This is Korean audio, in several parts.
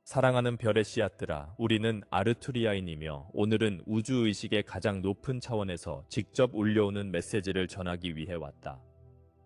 사랑하는 별의 씨앗들아, 우리는 아르투리아인이며 오늘은 우주의식의 가장 높은 차원에서 직접 울려오는 메시지를 전하기 위해 왔다.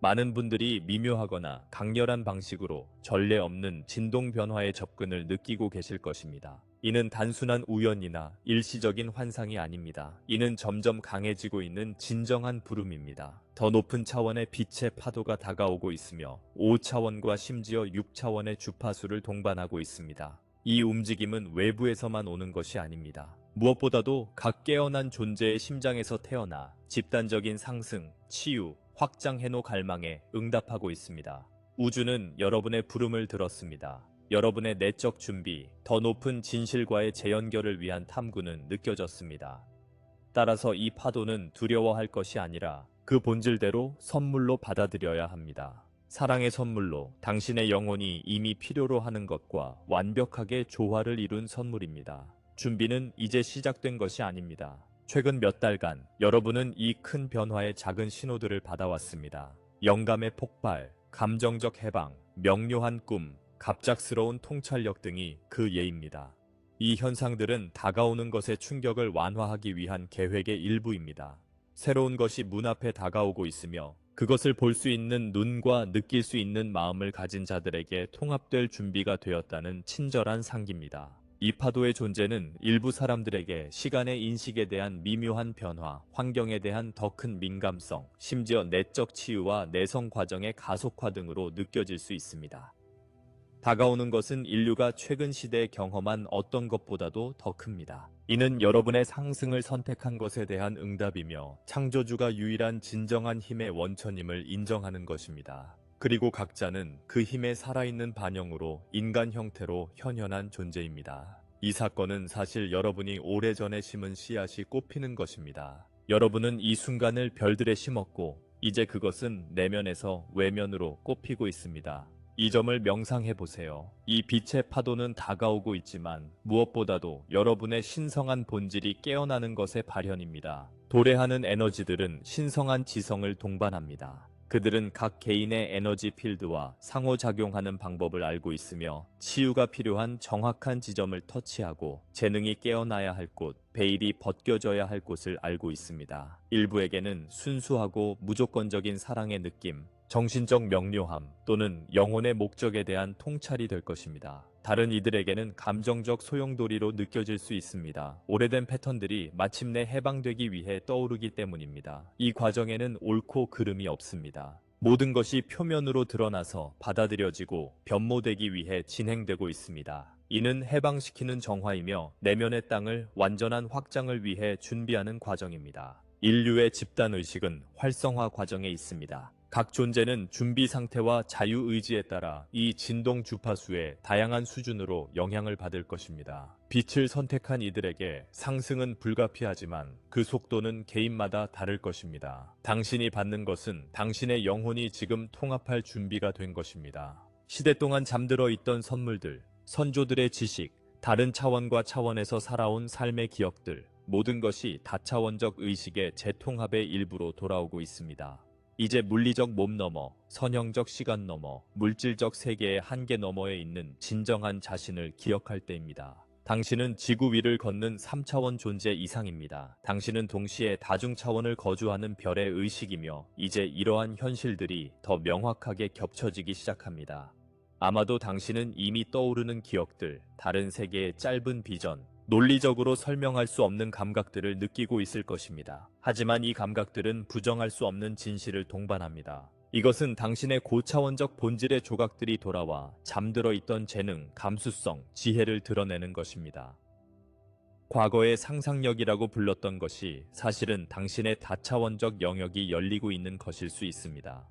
많은 분들이 미묘하거나 강렬한 방식으로 전례 없는 진동 변화의 접근을 느끼고 계실 것입니다. 이는 단순한 우연이나 일시적인 환상이 아닙니다. 이는 점점 강해지고 있는 진정한 부름입니다. 더 높은 차원의 빛의 파도가 다가오고 있으며 5차원과 심지어 6차원의 주파수를 동반하고 있습니다. 이 움직임은 외부에서만 오는 것이 아닙니다. 무엇보다도 각 깨어난 존재의 심장에서 태어나 집단적인 상승, 치유, 확장 해노 갈망에 응답하고 있습니다. 우주는 여러분의 부름을 들었습니다. 여러분의 내적 준비, 더 높은 진실과의 재연결을 위한 탐구는 느껴졌습니다. 따라서 이 파도는 두려워할 것이 아니라 그 본질대로 선물로 받아들여야 합니다. 사랑의 선물로 당신의 영혼이 이미 필요로 하는 것과 완벽하게 조화를 이룬 선물입니다. 준비는 이제 시작된 것이 아닙니다. 최근 몇 달간 여러분은 이 큰 변화의 작은 신호들을 받아왔습니다. 영감의 폭발, 감정적 해방, 명료한 꿈, 갑작스러운 통찰력 등이 그 예입니다. 이 현상들은 다가오는 것의 충격을 완화하기 위한 계획의 일부입니다. 새로운 것이 문 앞에 다가오고 있으며 그것을 볼 수 있는 눈과 느낄 수 있는 마음을 가진 자들에게 통합될 준비가 되었다는 친절한 상기입니다. 이 파도의 존재는 일부 사람들에게 시간의 인식에 대한 미묘한 변화, 환경에 대한 더 큰 민감성, 심지어 내적 치유와 내성 과정의 가속화 등으로 느껴질 수 있습니다. 다가오는 것은 인류가 최근 시대에 경험한 어떤 것보다도 더 큽니다. 이는 여러분의 상승을 선택한 것에 대한 응답이며 창조주가 유일한 진정한 힘의 원천임을 인정하는 것입니다. 그리고 각자는 그 힘의 살아있는 반영으로 인간 형태로 현현한 존재입니다. 이 사건은 사실 여러분이 오래전에 심은 씨앗이 꽃피는 것입니다. 여러분은 이 순간을 별들에 심었고 이제 그것은 내면에서 외면으로 꽃피고 있습니다. 이 점을 명상해 보세요. 이 빛의 파도는 다가오고 있지만 무엇보다도 여러분의 신성한 본질이 깨어나는 것의 발현입니다. 도래하는 에너지들은 신성한 지성을 동반합니다. 그들은 각 개인의 에너지 필드와 상호작용하는 방법을 알고 있으며 치유가 필요한 정확한 지점을 터치하고 재능이 깨어나야 할 곳, 베일이 벗겨져야 할 곳을 알고 있습니다. 일부에게는 순수하고 무조건적인 사랑의 느낌, 정신적 명료함 또는 영혼의 목적에 대한 통찰이 될 것입니다. 다른 이들에게는 감정적 소용돌이로 느껴질 수 있습니다. 오래된 패턴들이 마침내 해방되기 위해 떠오르기 때문입니다. 이 과정에는 옳고 그름이 없습니다. 모든 것이 표면으로 드러나서 받아들여지고 변모되기 위해 진행되고 있습니다. 이는 해방시키는 정화이며 내면의 땅을 완전한 확장을 위해 준비하는 과정입니다. 인류의 집단의식은 활성화 과정에 있습니다. 각 존재는 준비 상태와 자유의지에 따라 이 진동 주파수의 다양한 수준으로 영향을 받을 것입니다. 빛을 선택한 이들에게 상승은 불가피하지만 그 속도는 개인마다 다를 것입니다. 당신이 받는 것은 당신의 영혼이 지금 통합할 준비가 된 것입니다. 시대 동안 잠들어 있던 선물들, 선조들의 지식, 다른 차원과 차원에서 살아온 삶의 기억들, 모든 것이 다차원적 의식의 재통합의 일부로 돌아오고 있습니다. 이제 물리적 몸 너머, 선형적 시간 너머, 물질적 세계의 한계 너머에 있는 진정한 자신을 기억할 때입니다. 당신은 지구 위를 걷는 3차원 존재 이상입니다. 당신은 동시에 다중차원을 거주하는 별의 의식이며 이제 이러한 현실들이 더 명확하게 겹쳐지기 시작합니다. 아마도 당신은 이미 떠오르는 기억들, 다른 세계의 짧은 비전, 논리적으로 설명할 수 없는 감각들을 느끼고 있을 것입니다. 하지만 이 감각들은 부정할 수 없는 진실을 동반합니다. 이것은 당신의 고차원적 본질의 조각들이 돌아와 잠들어 있던 재능, 감수성, 지혜를 드러내는 것입니다. 과거의 상상력이라고 불렀던 것이 사실은 당신의 다차원적 영역이 열리고 있는 것일 수 있습니다.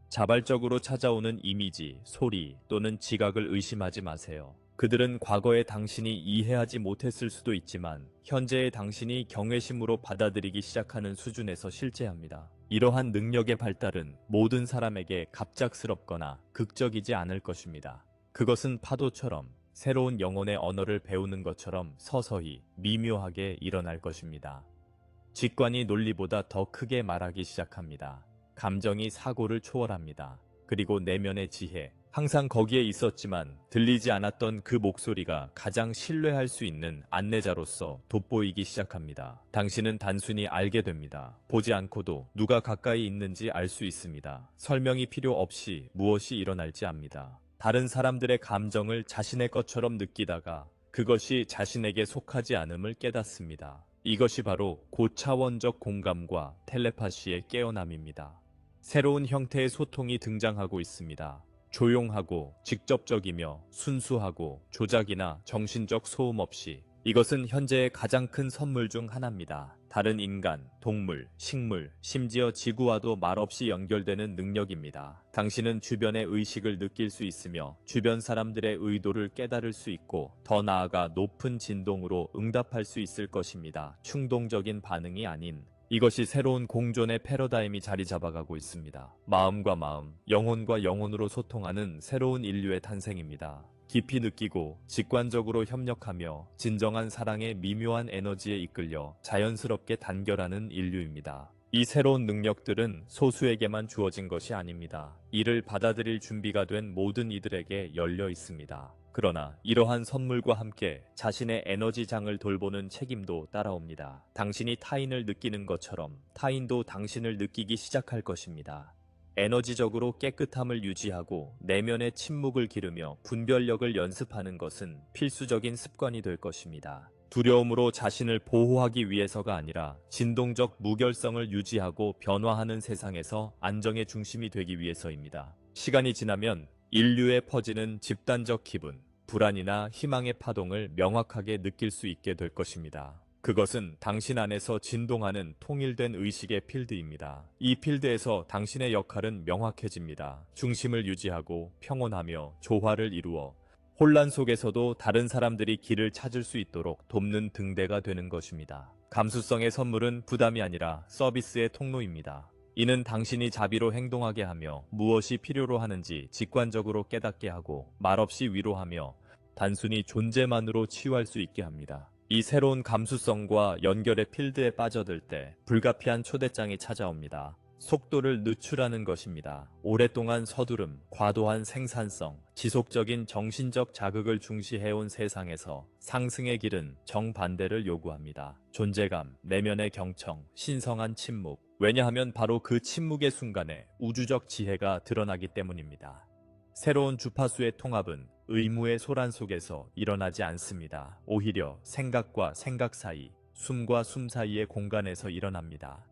자발적으로 찾아오는 이미지, 소리 또는 지각을 의심하지 마세요. 그들은 과거의 당신이 이해하지 못했을 수도 있지만 현재의 당신이 경외심으로 받아들이기 시작하는 수준에서 실제합니다. 이러한 능력의 발달은 모든 사람에게 갑작스럽거나 극적이지 않을 것입니다. 그것은 파도처럼 새로운 영혼의 언어를 배우는 것처럼 서서히 미묘하게 일어날 것입니다. 직관이 논리보다 더 크게 말하기 시작합니다. 감정이 사고를 초월합니다. 그리고 내면의 지혜, 항상 거기에 있었지만 들리지 않았던 그 목소리가 가장 신뢰할 수 있는 안내자로서 돋보이기 시작합니다. 당신은 단순히 알게 됩니다. 보지 않고도 누가 가까이 있는지 알 수 있습니다. 설명이 필요 없이 무엇이 일어날지 압니다. 다른 사람들의 감정을 자신의 것처럼 느끼다가 그것이 자신에게 속하지 않음을 깨닫습니다. 이것이 바로 고차원적 공감과 텔레파시의 깨어남입니다. 새로운 형태의 소통이 등장하고 있습니다. 조용하고 직접적이며 순수하고 조작이나 정신적 소음 없이 이것은 현재의 가장 큰 선물 중 하나입니다. 다른 인간, 동물, 식물, 심지어 지구와도 말없이 연결되는 능력입니다. 당신은 주변의 의식을 느낄 수 있으며 주변 사람들의 의도를 깨달을 수 있고 더 나아가 높은 진동으로 응답할 수 있을 것입니다. 충동적인 반응이 아닌 이것이 새로운 공존의 패러다임이 자리 잡아가고 있습니다. 마음과 마음, 영혼과 영혼으로 소통하는 새로운 인류의 탄생입니다. 깊이 느끼고 직관적으로 협력하며 진정한 사랑의 미묘한 에너지에 이끌려 자연스럽게 단결하는 인류입니다. 이 새로운 능력들은 소수에게만 주어진 것이 아닙니다. 이를 받아들일 준비가 된 모든 이들에게 열려 있습니다. 그러나 이러한 선물과 함께 자신의 에너지장을 돌보는 책임도 따라옵니다. 당신이 타인을 느끼는 것처럼 타인도 당신을 느끼기 시작할 것입니다. 에너지적으로 깨끗함을 유지하고 내면의 침묵을 기르며 분별력을 연습하는 것은 필수적인 습관이 될 것입니다. 두려움으로 자신을 보호하기 위해서가 아니라 진동적 무결성을 유지하고 변화하는 세상에서 안정의 중심이 되기 위해서입니다. 시간이 지나면 인류에 퍼지는 집단적 기분, 불안이나 희망의 파동을 명확하게 느낄 수 있게 될 것입니다. 그것은 당신 안에서 진동하는 통일된 의식의 필드입니다. 이 필드에서 당신의 역할은 명확해집니다. 중심을 유지하고 평온하며 조화를 이루어 혼란 속에서도 다른 사람들이 길을 찾을 수 있도록 돕는 등대가 되는 것입니다. 감수성의 선물은 부담이 아니라 서비스의 통로입니다. 이는 당신이 자비로 행동하게 하며 무엇이 필요로 하는지 직관적으로 깨닫게 하고 말없이 위로하며 단순히 존재만으로 치유할 수 있게 합니다. 이 새로운 감수성과 연결의 필드에 빠져들 때 불가피한 초대장이 찾아옵니다. 속도를 늦추라는 것입니다. 오랫동안 서두름, 과도한 생산성, 지속적인 정신적 자극을 중시해온 세상에서 상승의 길은 정반대를 요구합니다. 존재감, 내면의 경청, 신성한 침묵. 왜냐하면 바로 그 침묵의 순간에 우주적 지혜가 드러나기 때문입니다. 새로운 주파수의 통합은 의무의 소란 속에서 일어나지 않습니다. 오히려 생각과 생각 사이, 숨과 숨 사이의 공간에서 일어납니다.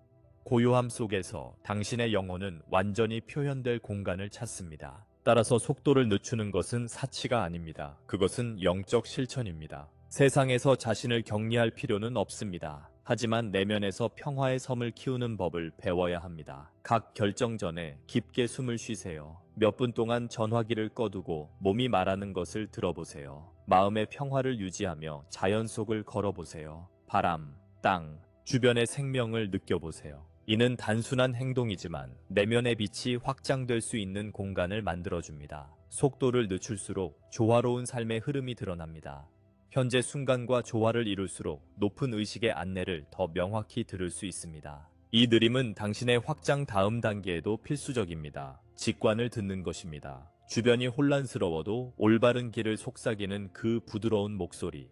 고요함 속에서 당신의 영혼은 완전히 표현될 공간을 찾습니다. 따라서 속도를 늦추는 것은 사치가 아닙니다. 그것은 영적 실천입니다. 세상에서 자신을 격리할 필요는 없습니다. 하지만 내면에서 평화의 섬을 키우는 법을 배워야 합니다. 각 결정 전에 깊게 숨을 쉬세요. 몇 분 동안 전화기를 꺼두고 몸이 말하는 것을 들어보세요. 마음의 평화를 유지하며 자연 속을 걸어보세요. 바람, 땅, 주변의 생명을 느껴보세요. 이는 단순한 행동이지만 내면의 빛이 확장될 수 있는 공간을 만들어줍니다. 속도를 늦출수록 조화로운 삶의 흐름이 드러납니다. 현재 순간과 조화를 이룰수록 높은 의식의 안내를 더 명확히 들을 수 있습니다. 이 느림은 당신의 확장 다음 단계에도 필수적입니다. 직관을 듣는 것입니다. 주변이 혼란스러워도 올바른 길을 속삭이는 그 부드러운 목소리.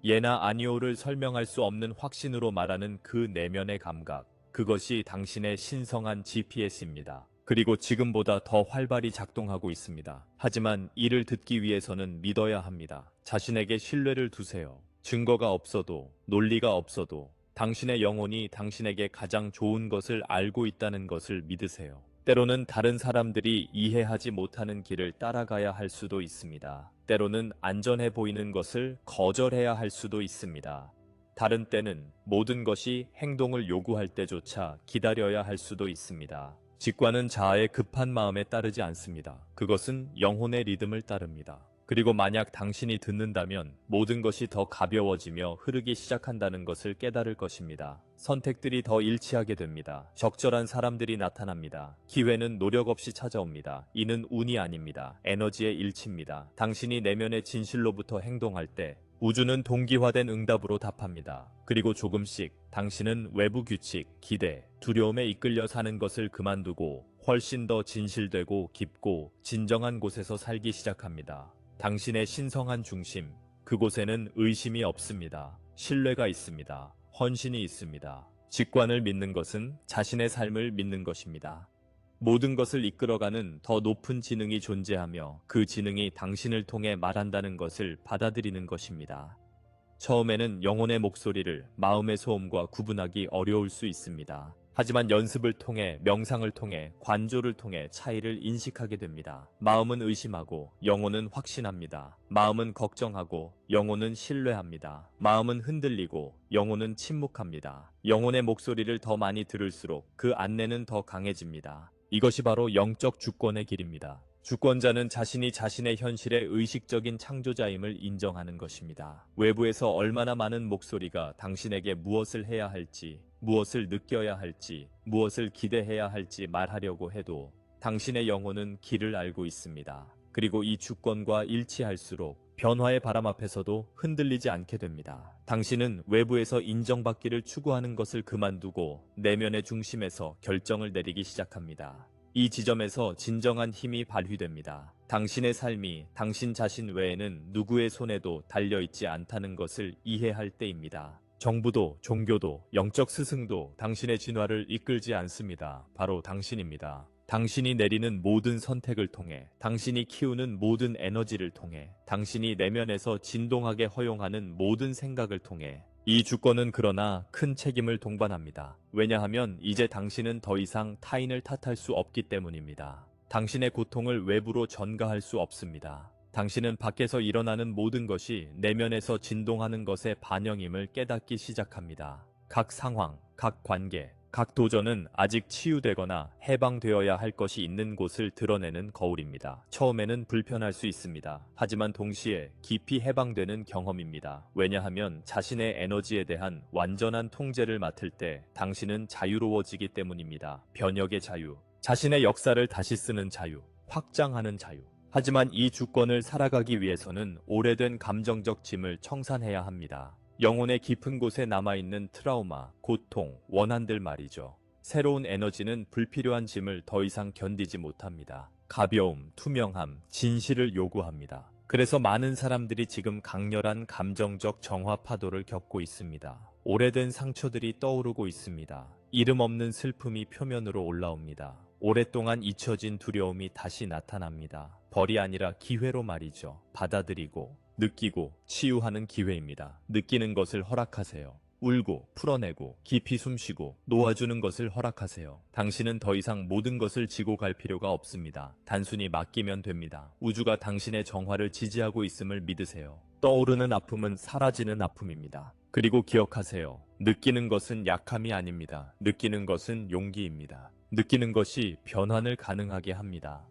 예나 아니오를 설명할 수 없는 확신으로 말하는 그 내면의 감각. 그것이 당신의 신성한 GPS입니다. 그리고 지금보다 더 활발히 작동하고 있습니다. 하지만 이를 듣기 위해서는 믿어야 합니다. 자신에게 신뢰를 두세요. 증거가 없어도, 논리가 없어도 당신의 영혼이 당신에게 가장 좋은 것을 알고 있다는 것을 믿으세요. 때로는 다른 사람들이 이해하지 못하는 길을 따라가야 할 수도 있습니다. 때로는 안전해 보이는 것을 거절해야 할 수도 있습니다. 다른 때는 모든 것이 행동을 요구할 때조차 기다려야 할 수도 있습니다. 직관은 자아의 급한 마음에 따르지 않습니다. 그것은 영혼의 리듬을 따릅니다. 그리고 만약 당신이 듣는다면 모든 것이 더 가벼워지며 흐르기 시작한다는 것을 깨달을 것입니다. 선택들이 더 일치하게 됩니다. 적절한 사람들이 나타납니다. 기회는 노력 없이 찾아옵니다. 이는 운이 아닙니다. 에너지의 일치입니다. 당신이 내면의 진실로부터 행동할 때 우주는 동기화된 응답으로 답합니다. 그리고 조금씩 당신은 외부 규칙, 기대, 두려움에 이끌려 사는 것을 그만두고 훨씬 더 진실되고 깊고 진정한 곳에서 살기 시작합니다. 당신의 신성한 중심, 그곳에는 의심이 없습니다. 신뢰가 있습니다. 헌신이 있습니다. 직관을 믿는 것은 자신의 삶을 믿는 것입니다. 모든 것을 이끌어가는 더 높은 지능이 존재하며 그 지능이 당신을 통해 말한다는 것을 받아들이는 것입니다. 처음에는 영혼의 목소리를 마음의 소음과 구분하기 어려울 수 있습니다. 하지만 연습을 통해, 명상을 통해, 관조를 통해 차이를 인식하게 됩니다. 마음은 의심하고 영혼은 확신합니다. 마음은 걱정하고 영혼은 신뢰합니다. 마음은 흔들리고 영혼은 침묵합니다. 영혼의 목소리를 더 많이 들을수록 그 안내는 더 강해집니다. 이것이 바로 영적 주권의 길입니다. 주권자는 자신이 자신의 현실의 의식적인 창조자임을 인정하는 것입니다. 외부에서 얼마나 많은 목소리가 당신에게 무엇을 해야 할지, 무엇을 느껴야 할지, 무엇을 기대해야 할지 말하려고 해도 당신의 영혼은 길을 알고 있습니다. 그리고 이 주권과 일치할수록 변화의 바람 앞에서도 흔들리지 않게 됩니다. 당신은 외부에서 인정받기를 추구하는 것을 그만두고 내면의 중심에서 결정을 내리기 시작합니다. 이 지점에서 진정한 힘이 발휘됩니다. 당신의 삶이 당신 자신 외에는 누구의 손에도 달려있지 않다는 것을 이해할 때입니다. 정부도, 종교도, 영적 스승도 당신의 진화를 이끌지 않습니다. 바로 당신입니다. 당신이 내리는 모든 선택을 통해, 당신이 키우는 모든 에너지를 통해, 당신이 내면에서 진동하게 허용하는 모든 생각을 통해 이 주권은 그러나 큰 책임을 동반합니다. 왜냐하면 이제 당신은 더 이상 타인을 탓할 수 없기 때문입니다. 당신의 고통을 외부로 전가할 수 없습니다. 당신은 밖에서 일어나는 모든 것이 내면에서 진동하는 것의 반영임을 깨닫기 시작합니다. 각 상황, 각 관계, 각 도전은 아직 치유되거나 해방되어야 할 것이 있는 곳을 드러내는 거울입니다. 처음에는 불편할 수 있습니다. 하지만 동시에 깊이 해방되는 경험입니다. 왜냐하면 자신의 에너지에 대한 완전한 통제를 맡을 때 당신은 자유로워지기 때문입니다. 변혁의 자유, 자신의 역사를 다시 쓰는 자유, 확장하는 자유. 하지만 이 주권을 살아가기 위해서는 오래된 감정적 짐을 청산해야 합니다. 영혼의 깊은 곳에 남아있는 트라우마, 고통, 원한들 말이죠. 새로운 에너지는 불필요한 짐을 더 이상 견디지 못합니다. 가벼움, 투명함, 진실을 요구합니다. 그래서 많은 사람들이 지금 강렬한 감정적 정화 파도를 겪고 있습니다. 오래된 상처들이 떠오르고 있습니다. 이름 없는 슬픔이 표면으로 올라옵니다. 오랫동안 잊혀진 두려움이 다시 나타납니다. 벌이 아니라 기회로 말이죠. 받아들이고 느끼고 치유하는 기회입니다. 느끼는 것을 허락하세요. 울고 풀어내고 깊이 숨쉬고 놓아주는 것을 허락하세요. 당신은 더 이상 모든 것을 지고 갈 필요가 없습니다. 단순히 맡기면 됩니다. 우주가 당신의 정화를 지지하고 있음을 믿으세요. 떠오르는 아픔은 사라지는 아픔입니다. 그리고 기억하세요. 느끼는 것은 약함이 아닙니다. 느끼는 것은 용기입니다. 느끼는 것이 변환을 가능하게 합니다.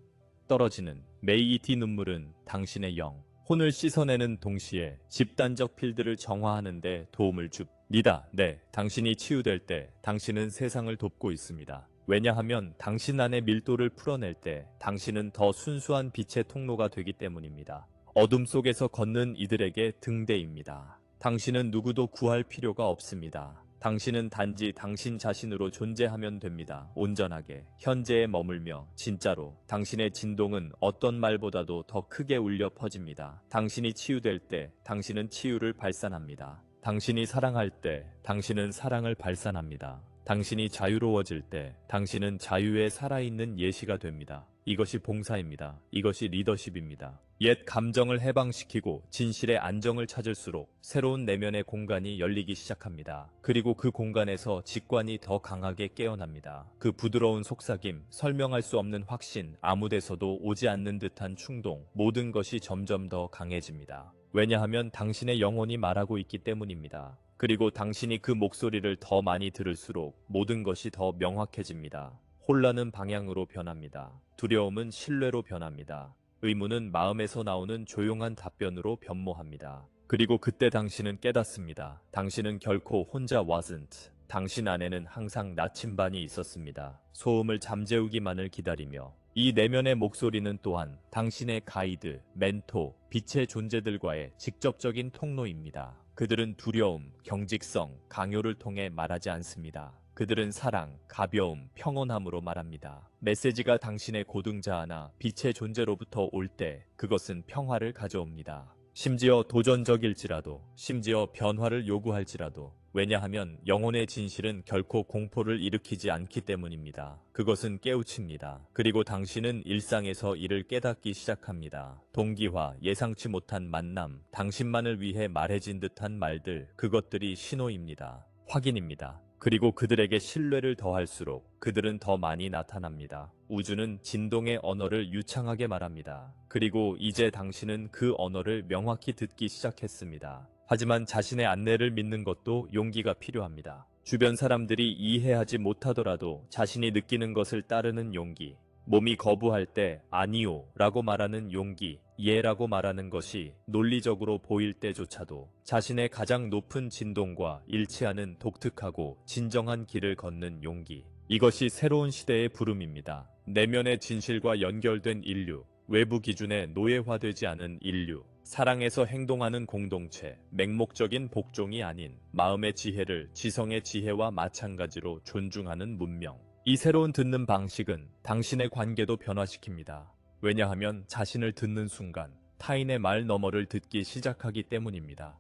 떨어지는 메이이티 눈물은 당신의 영, 혼을 씻어내는 동시에 집단적 필드를 정화하는 데 도움을 줍니다. 네, 당신이 치유될 때 당신은 세상을 돕고 있습니다. 왜냐하면 당신 안의 밀도를 풀어낼 때 당신은 더 순수한 빛의 통로가 되기 때문입니다. 어둠 속에서 걷는 이들에게 등대입니다. 당신은 누구도 구할 필요가 없습니다. 당신은 단지 당신 자신으로 존재하면 됩니다. 온전하게, 현재에 머물며 진짜로 당신의 진동은 어떤 말보다도 더 크게 울려 퍼집니다. 당신이 치유될 때 당신은 치유를 발산합니다. 당신이 사랑할 때 당신은 사랑을 발산합니다. 당신이 자유로워질 때 당신은 자유에 살아있는 예시가 됩니다. 이것이 봉사입니다. 이것이 리더십입니다. 옛 감정을 해방시키고 진실의 안정을 찾을수록 새로운 내면의 공간이 열리기 시작합니다. 그리고 그 공간에서 직관이 더 강하게 깨어납니다. 그 부드러운 속삭임, 설명할 수 없는 확신, 아무데서도 오지 않는 듯한 충동, 모든 것이 점점 더 강해집니다. 왜냐하면 당신의 영혼이 말하고 있기 때문입니다. 그리고 당신이 그 목소리를 더 많이 들을수록 모든 것이 더 명확해집니다. 혼란은 방향으로 변합니다. 두려움은 신뢰로 변합니다. 의문은 마음에서 나오는 조용한 답변으로 변모합니다. 그리고 그때 당신은 깨닫습니다. 당신은 결코 혼자 wasn't. 당신 안에는 항상 나침반이 있었습니다. 소음을 잠재우기만을 기다리며 이 내면의 목소리는 또한 당신의 가이드, 멘토, 빛의 존재들과의 직접적인 통로입니다. 그들은 두려움, 경직성, 강요를 통해 말하지 않습니다. 그들은 사랑, 가벼움, 평온함으로 말합니다. 메시지가 당신의 고등자아나 빛의 존재로부터 올 때 그것은 평화를 가져옵니다. 심지어 도전적일지라도, 심지어 변화를 요구할지라도, 왜냐하면 영혼의 진실은 결코 공포를 일으키지 않기 때문입니다. 그것은 깨우칩니다. 그리고 당신은 일상에서 이를 깨닫기 시작합니다. 동기화, 예상치 못한 만남, 당신만을 위해 말해진 듯한 말들, 그것들이 신호입니다. 확인입니다. 그리고 그들에게 신뢰를 더할수록 그들은 더 많이 나타납니다. 우주는 진동의 언어를 유창하게 말합니다. 그리고 이제 당신은 그 언어를 명확히 듣기 시작했습니다. 하지만 자신의 안내를 믿는 것도 용기가 필요합니다. 주변 사람들이 이해하지 못하더라도 자신이 느끼는 것을 따르는 용기. 몸이 거부할 때 아니요 라고 말하는 용기, 예라고 말하는 것이 논리적으로 보일 때조차도 자신의 가장 높은 진동과 일치하는 독특하고 진정한 길을 걷는 용기. 이것이 새로운 시대의 부름입니다. 내면의 진실과 연결된 인류, 외부 기준에 노예화되지 않은 인류, 사랑에서 행동하는 공동체, 맹목적인 복종이 아닌 마음의 지혜를 지성의 지혜와 마찬가지로 존중하는 문명. 이 새로운 듣는 방식은 당신의 관계도 변화시킵니다. 왜냐하면 자신을 듣는 순간 타인의 말 너머를 듣기 시작하기 때문입니다.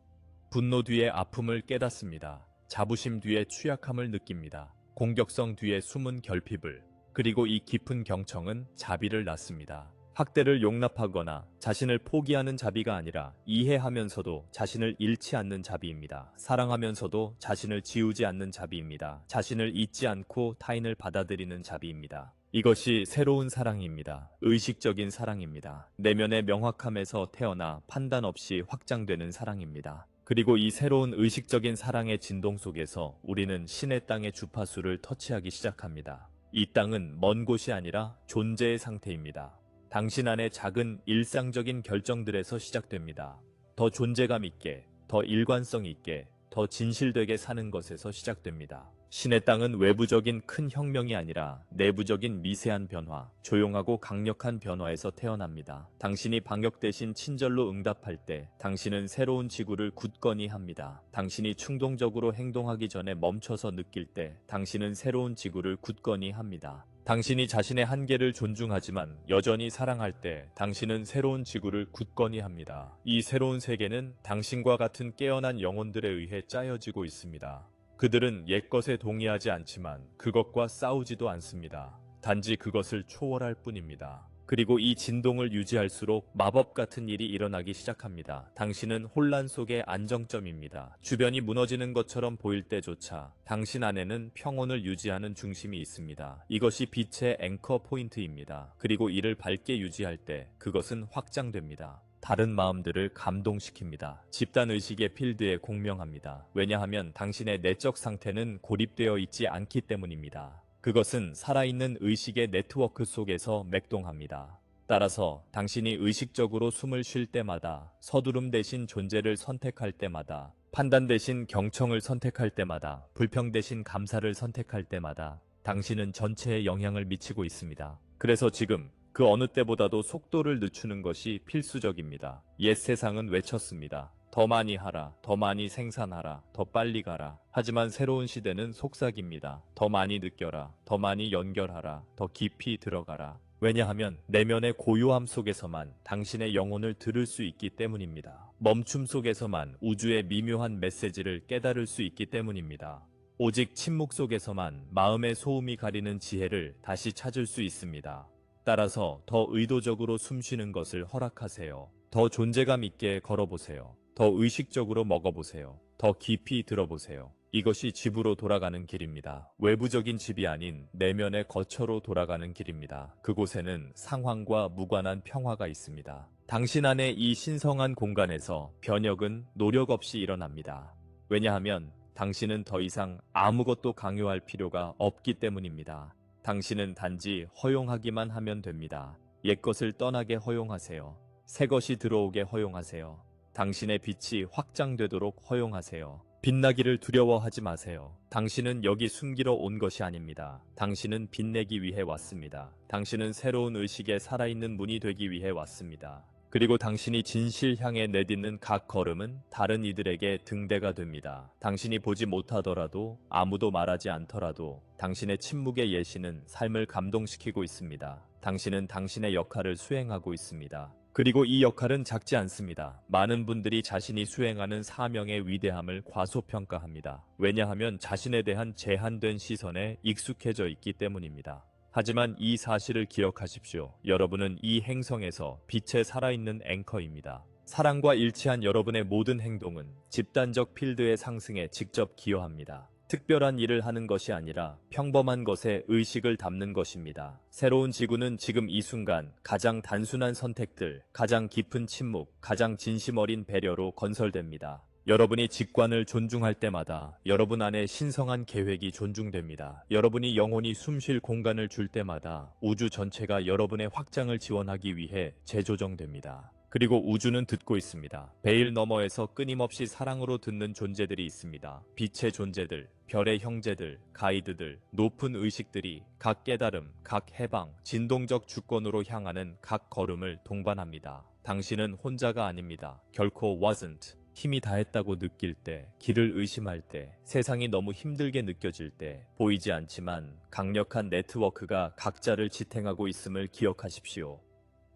분노 뒤에 아픔을 깨닫습니다. 자부심 뒤에 취약함을 느낍니다. 공격성 뒤에 숨은 결핍을, 그리고 이 깊은 경청은 자비를 낳습니다. 학대를 용납하거나 자신을 포기하는 자비가 아니라 이해하면서도 자신을 잃지 않는 자비입니다. 사랑하면서도 자신을 지우지 않는 자비입니다. 자신을 잊지 않고 타인을 받아들이는 자비입니다. 이것이 새로운 사랑입니다. 의식적인 사랑입니다. 내면의 명확함에서 태어나 판단 없이 확장되는 사랑입니다. 그리고 이 새로운 의식적인 사랑의 진동 속에서 우리는 신의 땅의 주파수를 터치하기 시작합니다. 이 땅은 먼 곳이 아니라 존재의 상태입니다. 당신 안의 작은 일상적인 결정들에서 시작됩니다. 더 존재감 있게, 더 일관성 있게, 더 진실되게 사는 것에서 시작됩니다. 신의 땅은 외부적인 큰 혁명이 아니라 내부적인 미세한 변화, 조용하고 강력한 변화에서 태어납니다. 당신이 방역 대신 친절로 응답할 때 당신은 새로운 지구를 굳건히 합니다. 당신이 충동적으로 행동하기 전에 멈춰서 느낄 때 당신은 새로운 지구를 굳건히 합니다. 당신이 자신의 한계를 존중하지만 여전히 사랑할 때 당신은 새로운 지구를 굳건히 합니다. 이 새로운 세계는 당신과 같은 깨어난 영혼들에 의해 짜여지고 있습니다. 그들은 옛것에 동의하지 않지만 그것과 싸우지도 않습니다. 단지 그것을 초월할 뿐입니다. 그리고 이 진동을 유지할수록 마법 같은 일이 일어나기 시작합니다. 당신은 혼란 속의 안정점입니다. 주변이 무너지는 것처럼 보일 때조차 당신 안에는 평온을 유지하는 중심이 있습니다. 이것이 빛의 앵커 포인트입니다. 그리고 이를 밝게 유지할 때 그것은 확장됩니다. 다른 마음들을 감동시킵니다. 집단의식의 필드에 공명합니다. 왜냐하면 당신의 내적 상태는 고립되어 있지 않기 때문입니다. 그것은 살아있는 의식의 네트워크 속에서 맥동합니다. 따라서 당신이 의식적으로 숨을 쉴 때마다, 서두름 대신 존재를 선택할 때마다, 판단 대신 경청을 선택할 때마다, 불평 대신 감사를 선택할 때마다 당신은 전체에 영향을 미치고 있습니다. 그래서 지금 그 어느 때보다도 속도를 늦추는 것이 필수적입니다. 옛 세상은 외쳤습니다. 더 많이 하라, 더 많이 생산하라, 더 빨리 가라. 하지만 새로운 시대는 속삭입니다. 더 많이 느껴라, 더 많이 연결하라, 더 깊이 들어가라. 왜냐하면 내면의 고요함 속에서만 당신의 영혼을 들을 수 있기 때문입니다. 멈춤 속에서만 우주의 미묘한 메시지를 깨달을 수 있기 때문입니다. 오직 침묵 속에서만 마음의 소음이 가리는 지혜를 다시 찾을 수 있습니다. 따라서 더 의도적으로 숨쉬는 것을 허락하세요. 더 존재감 있게 걸어보세요. 더 의식적으로 먹어보세요. 더 깊이 들어보세요. 이것이 집으로 돌아가는 길입니다. 외부적인 집이 아닌 내면의 거처로 돌아가는 길입니다. 그곳에는 상황과 무관한 평화가 있습니다. 당신 안의 이 신성한 공간에서 변혁은 노력 없이 일어납니다. 왜냐하면 당신은 더 이상 아무것도 강요할 필요가 없기 때문입니다. 당신은 단지 허용하기만 하면 됩니다. 옛것을 떠나게 허용하세요. 새 것이 들어오게 허용하세요. 당신의 빛이 확장되도록 허용하세요. 빛나기를 두려워하지 마세요. 당신은 여기 숨기러 온 것이 아닙니다. 당신은 빛내기 위해 왔습니다. 당신은 새로운 의식에 살아있는 문이 되기 위해 왔습니다. 그리고 당신이 진실 향해 내딛는 각 걸음은 다른 이들에게 등대가 됩니다. 당신이 보지 못하더라도, 아무도 말하지 않더라도 당신의 침묵의 예시는 삶을 감동시키고 있습니다. 당신은 당신의 역할을 수행하고 있습니다. 그리고 이 역할은 작지 않습니다. 많은 분들이 자신이 수행하는 사명의 위대함을 과소평가합니다. 왜냐하면 자신에 대한 제한된 시선에 익숙해져 있기 때문입니다. 하지만 이 사실을 기억하십시오. 여러분은 이 행성에서 빛에 살아있는 앵커입니다. 사랑과 일치한 여러분의 모든 행동은 집단적 필드의 상승에 직접 기여합니다. 특별한 일을 하는 것이 아니라 평범한 것에 의식을 담는 것입니다. 새로운 지구는 지금 이 순간 가장 단순한 선택들, 가장 깊은 침묵, 가장 진심 어린 배려로 건설됩니다. 여러분이 직관을 존중할 때마다 여러분 안에 신성한 계획이 존중됩니다. 여러분이 영혼이 숨쉴 공간을 줄 때마다 우주 전체가 여러분의 확장을 지원하기 위해 재조정됩니다. 그리고 우주는 듣고 있습니다. 베일 너머에서 끊임없이 사랑으로 듣는 존재들이 있습니다. 빛의 존재들, 별의 형제들, 가이드들, 높은 의식들이 각 깨달음, 각 해방, 진동적 주권으로 향하는 각 걸음을 동반합니다. 당신은 혼자가 아닙니다. 결코 wasn't. 힘이 다했다고 느낄 때, 길을 의심할 때, 세상이 너무 힘들게 느껴질 때, 보이지 않지만 강력한 네트워크가 각자를 지탱하고 있음을 기억하십시오.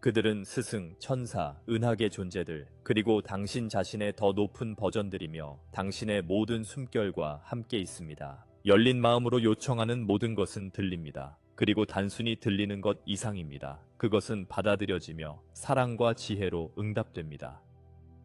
그들은 스승, 천사, 은하계 존재들, 그리고 당신 자신의 더 높은 버전들이며 당신의 모든 숨결과 함께 있습니다. 열린 마음으로 요청하는 모든 것은 들립니다. 그리고 단순히 들리는 것 이상입니다. 그것은 받아들여지며 사랑과 지혜로 응답됩니다.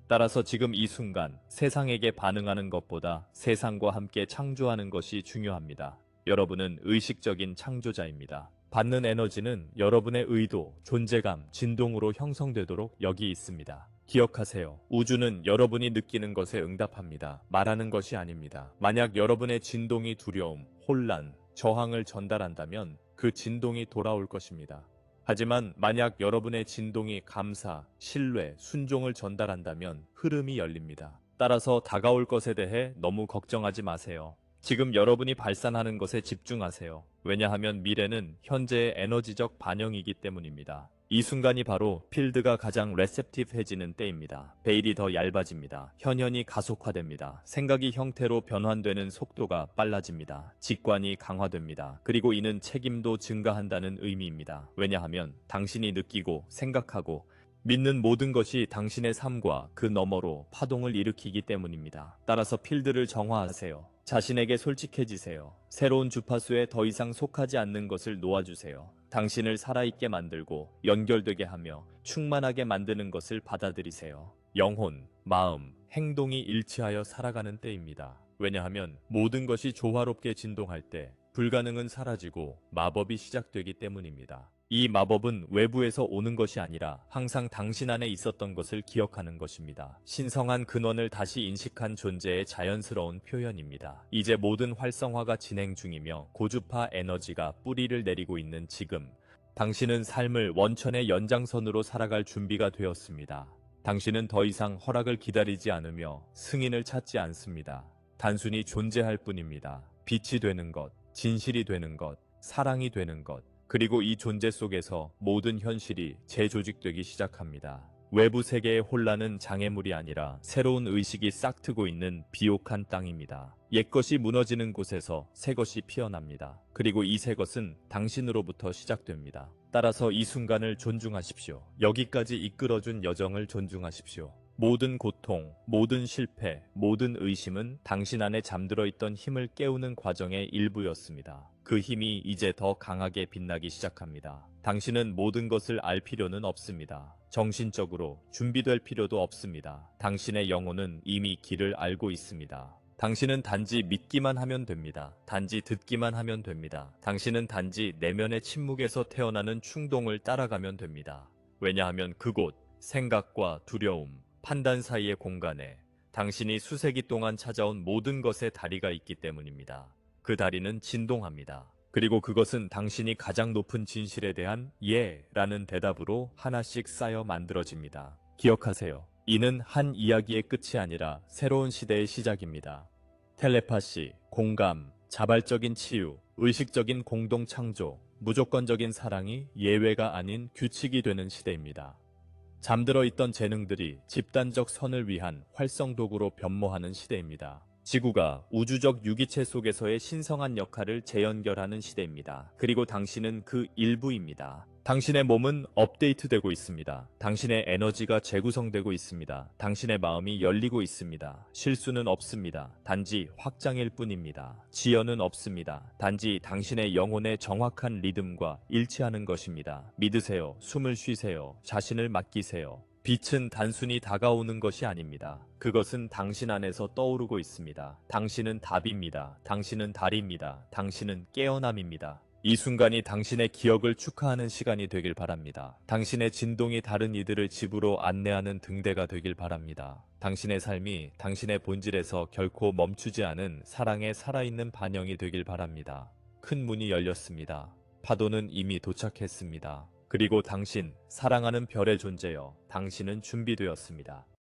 따라서 지금 이 순간 세상에게 반응하는 것보다 세상과 함께 창조하는 것이 중요합니다. 여러분은 의식적인 창조자입니다. 받는 에너지는 여러분의 의도, 존재감, 진동으로 형성되도록 여기 있습니다. 기억하세요. 우주는 여러분이 느끼는 것에 응답합니다. 말하는 것이 아닙니다. 만약 여러분의 진동이 두려움, 혼란, 저항을 전달한다면 그 진동이 돌아올 것입니다. 하지만 만약 여러분의 진동이 감사, 신뢰, 순종을 전달한다면 흐름이 열립니다. 따라서 다가올 것에 대해 너무 걱정하지 마세요. 지금 여러분이 발산하는 것에 집중하세요. 왜냐하면 미래는 현재의 에너지적 반영이기 때문입니다. 이 순간이 바로 필드가 가장 레셉티브해지는 때입니다. 베일이 더 얇아집니다. 현현이 가속화됩니다. 생각이 형태로 변환되는 속도가 빨라집니다. 직관이 강화됩니다. 그리고 이는 책임도 증가한다는 의미입니다. 왜냐하면 당신이 느끼고 생각하고 믿는 모든 것이 당신의 삶과 그 너머로 파동을 일으키기 때문입니다. 따라서 필드를 정화하세요. 자신에게 솔직해지세요. 새로운 주파수에 더 이상 속하지 않는 것을 놓아주세요. 당신을 살아있게 만들고 연결되게 하며 충만하게 만드는 것을 받아들이세요. 영혼, 마음, 행동이 일치하여 살아가는 때입니다. 왜냐하면 모든 것이 조화롭게 진동할 때 불가능은 사라지고 마법이 시작되기 때문입니다. 이 마법은 외부에서 오는 것이 아니라 항상 당신 안에 있었던 것을 기억하는 것입니다. 신성한 근원을 다시 인식한 존재의 자연스러운 표현입니다. 이제 모든 활성화가 진행 중이며 고주파 에너지가 뿌리를 내리고 있는 지금, 당신은 삶을 원천의 연장선으로 살아갈 준비가 되었습니다. 당신은 더 이상 허락을 기다리지 않으며 승인을 찾지 않습니다. 단순히 존재할 뿐입니다. 빛이 되는 것, 진실이 되는 것, 사랑이 되는 것, 그리고 이 존재 속에서 모든 현실이 재조직되기 시작합니다. 외부 세계의 혼란은 장애물이 아니라 새로운 의식이 싹트고 있는 비옥한 땅입니다. 옛것이 무너지는 곳에서 새것이 피어납니다. 그리고 이 새것은 당신으로부터 시작됩니다. 따라서 이 순간을 존중하십시오. 여기까지 이끌어준 여정을 존중하십시오. 모든 고통, 모든 실패, 모든 의심은 당신 안에 잠들어 있던 힘을 깨우는 과정의 일부였습니다. 그 힘이 이제 더 강하게 빛나기 시작합니다. 당신은 모든 것을 알 필요는 없습니다. 정신적으로 준비될 필요도 없습니다. 당신의 영혼은 이미 길을 알고 있습니다. 당신은 단지 믿기만 하면 됩니다. 단지 듣기만 하면 됩니다. 당신은 단지 내면의 침묵에서 태어나는 충동을 따라가면 됩니다. 왜냐하면 그곳, 생각과 두려움, 판단 사이의 공간에 당신이 수세기 동안 찾아온 모든 것의 다리가 있기 때문입니다. 그 다리는 진동합니다. 그리고 그것은 당신이 가장 높은 진실에 대한 예 라는 대답으로 하나씩 쌓여 만들어집니다. 기억하세요. 이는 한 이야기의 끝이 아니라 새로운 시대의 시작입니다. 텔레파시, 공감, 자발적인 치유, 의식적인 공동 창조, 무조건적인 사랑이 예외가 아닌 규칙이 되는 시대입니다. 잠들어 있던 재능들이 집단적 선을 위한 활성도구로 변모하는 시대입니다. 지구가 우주적 유기체 속에서의 신성한 역할을 재연결하는 시대입니다. 그리고 당신은 그 일부입니다. 당신의 몸은 업데이트되고 있습니다. 당신의 에너지가 재구성되고 있습니다. 당신의 마음이 열리고 있습니다. 실수는 없습니다. 단지 확장일 뿐입니다. 지연은 없습니다. 단지 당신의 영혼의 정확한 리듬과 일치하는 것입니다. 믿으세요. 숨을 쉬세요. 자신을 맡기세요. 빛은 단순히 다가오는 것이 아닙니다. 그것은 당신 안에서 떠오르고 있습니다. 당신은 답입니다. 당신은 달입니다. 당신은 깨어남입니다. 이 순간이 당신의 기억을 축하하는 시간이 되길 바랍니다. 당신의 진동이 다른 이들을 집으로 안내하는 등대가 되길 바랍니다. 당신의 삶이 당신의 본질에서 결코 멈추지 않은 사랑의 살아있는 반영이 되길 바랍니다. 큰 문이 열렸습니다. 파도는 이미 도착했습니다. 그리고 당신, 사랑하는 별의 존재여, 당신은 준비되었습니다.